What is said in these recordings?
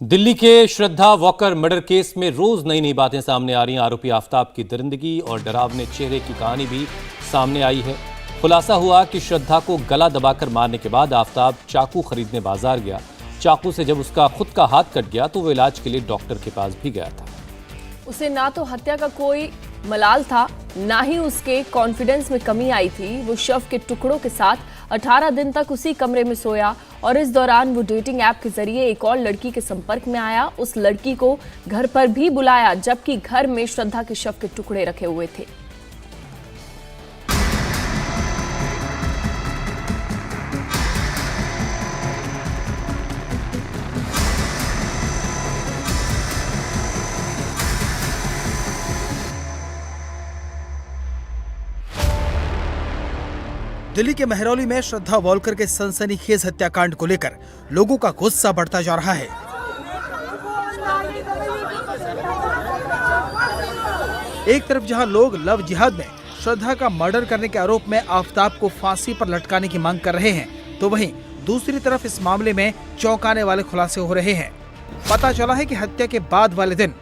दिल्ली के श्रद्धा walker murder case में रोज नई नई बातें सामने आ रही हैं। आरोपी आफताब की दरिंदगी और डरावने चेहरे की कहानी भी सामने आई है। खुलासा हुआ कि श्रद्धा को गला दबाकर मारने के बाद आफताब चाकू खरीदने बाजार गया। चाकू से जब उसका खुद का हाथ कट गया तो वो इलाज के लिए डॉक्टर के पास भी गया था। उसे ना तो हत्या का कोई मलाल था, ना ही उसके कॉन्फिडेंस में कमी आई थी। वो शव के टुकड़ों के साथ 18 दिन तक उसी कमरे में सोया और इस दौरान वो डेटिंग ऐप के जरिए एक और लड़की के संपर्क में आया। उस लड़की को घर पर भी बुलाया, जबकि घर में श्रद्धा के शव के टुकड़े रखे हुए थे। दिल्ली के महरौली में श्रद्धा वॉकर के सनसनीखेज हत्याकांड को लेकर लोगों का गुस्सा बढ़ता जा रहा है। एक तरफ जहां लोग लव जिहाद में श्रद्धा का मर्डर करने के आरोप में आफताब को फांसी पर लटकाने की मांग कर रहे हैं, तो वहीं दूसरी तरफ इस मामले में चौंकाने वाले खुलासे हो रहे हैं। पता चला है कि हत्या के बाद वाले दिन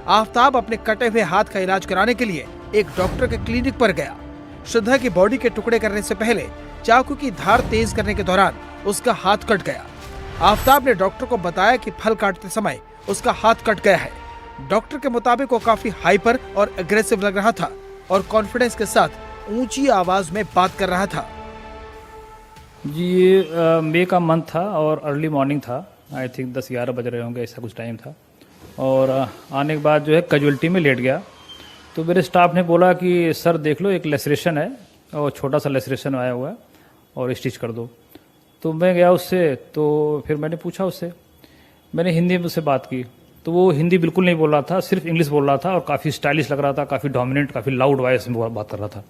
आफताब अपने कटे हुए हाथ का इलाज कराने के लिए एक डॉक्टर के क्लिनिक पर गया। श्रद्धा की बॉडी के टुकड़े करने से पहले चाकू की धार तेज करने के दौरान उसका हाथ कट गया। आफताब ने डॉक्टर को बताया कि फल काटते समय उसका हाथ कट गया है। डॉक्टर के मुताबिक वो काफी हाइपर और एग्रेसिव लग रहा था और कॉन्फिडेंस के साथ ऊंची आवाज में बात कर रहा था। जी ये मई का मंथ था और अर्ली मॉर्निंग था। आई थिंक 10-11 बज रहे होंगे, ऐसा कुछ टाइम था। और आने के बाद जो है कैजुअलिटी में लेट गया तो मेरे स्टाफ ने बोला कि सर देख लो, एक लेसरेशन है और छोटा सा लेसरेशन आया हुआ है और स्टिच कर दो। तो मैं गया उससे, तो फिर मैंने पूछा उससे, मैंने हिंदी में उससे बात की तो वो हिंदी बिल्कुल नहीं बोल रहा था, सिर्फ इंग्लिश बोल रहा था और काफ़ी स्टाइलिश लग रहा था, काफ़ी डोमिनेंट, काफ़ी लाउड वॉइस में बात कर रहा था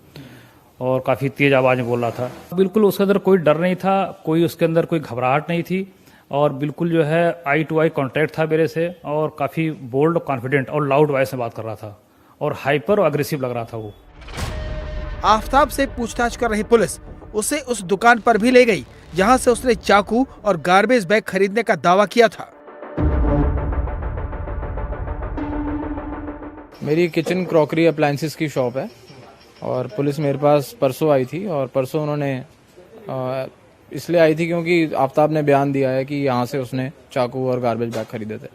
और काफ़ी तेज आवाज़ में बोल रहा था। बिल्कुल उसके अंदर कोई डर नहीं था, कोई उसके अंदर कोई घबराहट नहीं थी और बिल्कुल जो है आई टू आई कॉन्टैक्ट था मेरे से और काफ़ी बोल्ड, कॉन्फिडेंट और लाउड वॉइस में बात कर रहा था और हाइपर और अग्रेसिव लग रहा था वो। आफताब से पूछताछ कर रही पुलिस उसे उस दुकान पर भी ले गई जहां से उसने चाकू और गार्बेज बैग खरीदने का दावा किया था। मेरी किचन क्रॉकरी अप्लायंसेस की शॉप है और पुलिस मेरे पास परसों आई थी और परसों उन्होंने इसलिए आई थी क्योंकि आफताब ने बयान दिया है कि यहाँ से उसने चाकू और गार्बेज बैग खरीदे थे।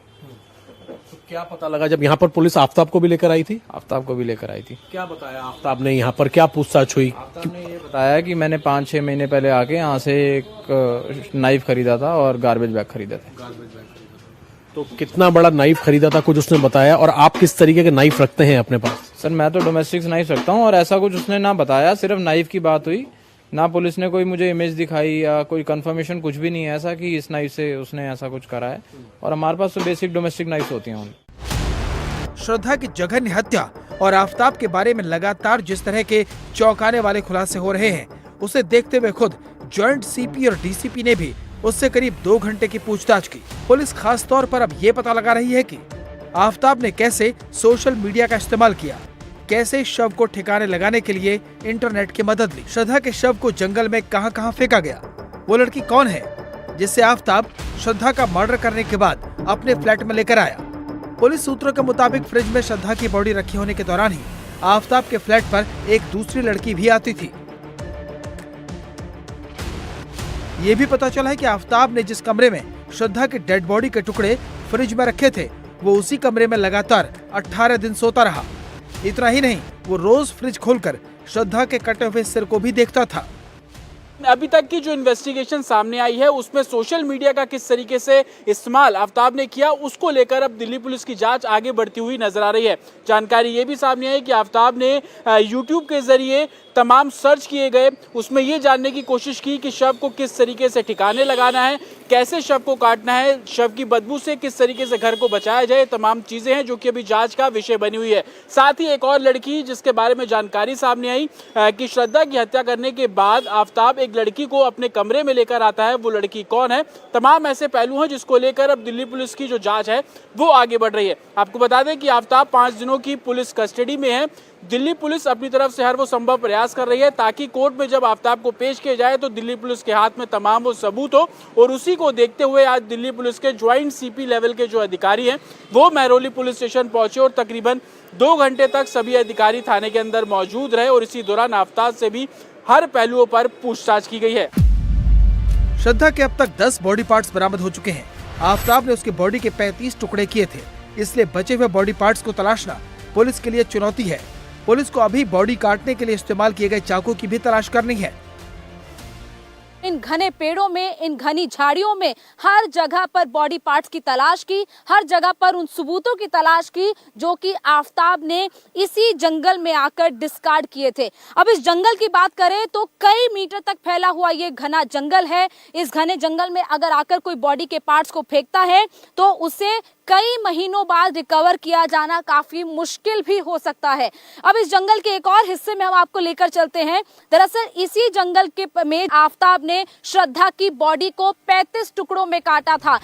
तो क्या पता लगा जब यहाँ पर पुलिस आफताब को भी लेकर आई थी? आफताब को भी लेकर आई थी। क्या बताया आफताब ने? यहाँ पर क्या पूछताछ हुई? आफताब ने ये बताया कि मैंने 5-6 महीने पहले आके यहाँ से एक नाइफ खरीदा था और गार्बेज बैग खरीदे थे। तो कितना बड़ा नाइफ खरीदा था कुछ उसने बताया? और आप किस तरीके के नाइफ रखते हैं अपने पास? सर मैं तो डोमेस्टिक नाइफ रखता हूँ और ऐसा कुछ उसने ना बताया, सिर्फ नाइफ की बात हुई। ना पुलिस ने कोई मुझे इमेज दिखाई या कोई कंफर्मेशन, कुछ भी नहीं है ऐसा कि इस नाइफ से उसने ऐसा कुछ करा है। और हमारे पास तो बेसिक डोमेस्टिक नाइफ होती हैं। श्रद्धा की जघन्य हत्या और आफताब के बारे में लगातार जिस तरह के चौंकाने वाले खुलासे हो रहे हैं, उसे देखते हुए खुद जॉइंट सीपी और डीसीपी ने भी उससे करीब 2 घंटे की पूछताछ की। पुलिस खास तौर पर अब ये पता लगा रही है कि आफताब ने कैसे सोशल मीडिया का इस्तेमाल किया, कैसे शव को ठिकाने लगाने के लिए इंटरनेट की मदद ली, श्रद्धा के शव को जंगल में कहां-कहां फेंका गया, वो लड़की कौन है जिससे आफताब श्रद्धा का मर्डर करने के बाद अपने फ्लैट में लेकर आया। पुलिस सूत्रों के मुताबिक फ्रिज में श्रद्धा की बॉडी रखी होने के दौरान ही आफताब के फ्लैट पर एक दूसरी लड़की भी आती थी। ये भी पता चला है कि आफताब ने जिस कमरे में श्रद्धा के डेड बॉडी के टुकड़े फ्रिज में रखे थे, वो उसी कमरे में लगातार 18 दिन सोता रहा। इतना ही नहीं, वो रोज फ्रिज खोलकर श्रद्धा के कटे हुए सिर को भी देखता था। अभी तक की जो इन्वेस्टिगेशन सामने आई है उसमें सोशल मीडिया का किस तरीके से इस्तेमाल आफताब ने किया, उसको लेकर अब दिल्ली पुलिस की जांच आगे बढ़ती हुई नजर आ रही है। जानकारी ये भी सामने आई कि आफताब ने यूट्यूब के जरिए तमाम सर्च किए गए, उसमें ये जानने की कोशिश की कि शव को किस तरीके से ठिकाने लगाना है, कैसे शव को काटना है, शव की बदबू से किस तरीके से घर को बचाया जाए। तमाम चीजें हैं जो कि अभी जांच का विषय बनी हुई है। साथ ही एक और लड़की जिसके बारे में जानकारी सामने आई कि श्रद्धा की हत्या करने के बाद आफताब एक लड़की को अपने कमरे में लेकर आता है, वो लड़की कौन है। तमाम ऐसे पहलू हैं जिसको लेकर अब दिल्ली पुलिस की जो जांच है वो आगे बढ़ रही है। आपको बता दें कि आफताब 5 दिनों की पुलिस कस्टडी में है। दिल्ली पुलिस अपनी तरफ से हर वो संभव प्रयास कर रही है ताकि कोर्ट में जब आफ्ताब को पेश किया जाए तो दिल्ली पुलिस के हाथ में तमाम वो सबूत हो। और उसी को देखते हुए आज दिल्ली पुलिस के ज्वाइंट सीपी लेवल के जो अधिकारी हैं वो महरौली पुलिस स्टेशन पहुंचे और तकरीबन 2 घंटे तक सभी अधिकारी थाने के अंदर मौजूद रहे और इसी दौरान आफ्ताब से भी हर पहलुओं पर पूछताछ की गई है। श्रद्धा के अब तक 10 बॉडी पार्ट्स बरामद हो चुके हैं। आफ्ताब ने उसके बॉडी के 35 टुकड़े किए थे, इसलिए बचे हुए बॉडी पार्ट्स को तलाशना पुलिस के लिए चुनौती है। पुलिस को अभी बॉडी काटने के लिए इस्तेमाल किए गए चाकू की भी तलाश करनी है। इन घने पेड़ों में, इन घनी झाड़ियों में हर जगह पर बॉडी पार्ट्स की तलाश की, हर जगह पर उन सबूतों की तलाश की जो कि आफ्ताब ने इसी जंगल में आकर डिस्कार्ड किए थे। अब इस जंगल की बात करें तो कई मीटर तक फैला हुआ ये घना जंगल है। इस घने जंगल में अगर आकर कोई बॉडी के पार्ट्स को फेंकता है तो उसे कई महीनों बाद रिकवर किया जाना काफी मुश्किल भी हो सकता है। अब इस जंगल के एक और हिस्से में हम आपको लेकर चलते हैं। दरअसल इसी जंगल के में आफ्ताब ने श्रद्धा की बॉडी को 35 टुकड़ों में काटा था।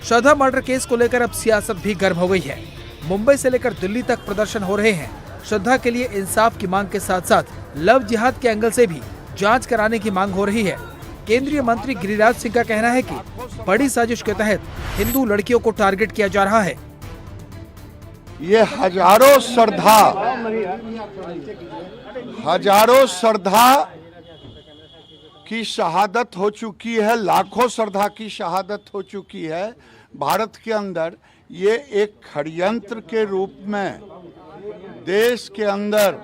श्रद्धा मर्डर केस को लेकर अब सियासत भी गर्म हो गई है। मुंबई से लेकर दिल्ली तक प्रदर्शन हो रहे हैं। श्रद्धा के लिए इंसाफ की मांग के साथ साथ लव जिहाद के एंगल से भी जांच कराने की मांग हो रही है। केंद्रीय मंत्री गिरिराज सिंह का कहना है कि बड़ी साजिश के तहत हिंदू लड़कियों को टारगेट किया जा रहा है। ये हजारों श्रद्धा की शहादत हो चुकी है, लाखों श्रद्धा की शहादत हो चुकी है भारत के अंदर। ये एक षड्यंत्र के रूप में देश के अंदर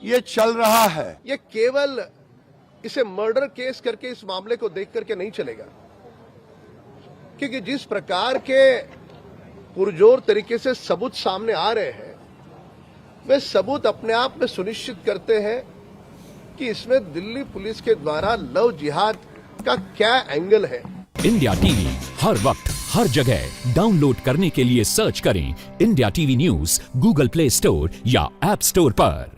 ये चल रहा है। ये केवल इसे मर्डर केस करके इस मामले को देख करके नहीं चलेगा, क्योंकि जिस प्रकार के पुरजोर तरीके से सबूत सामने आ रहे हैं वे सबूत अपने आप में सुनिश्चित करते हैं कि इसमें दिल्ली पुलिस के द्वारा लव जिहाद का क्या एंगल है। इंडिया टीवी हर वक्त हर जगह डाउनलोड करने के लिए सर्च करें India TV news Google play store या ऐप स्टोर पर।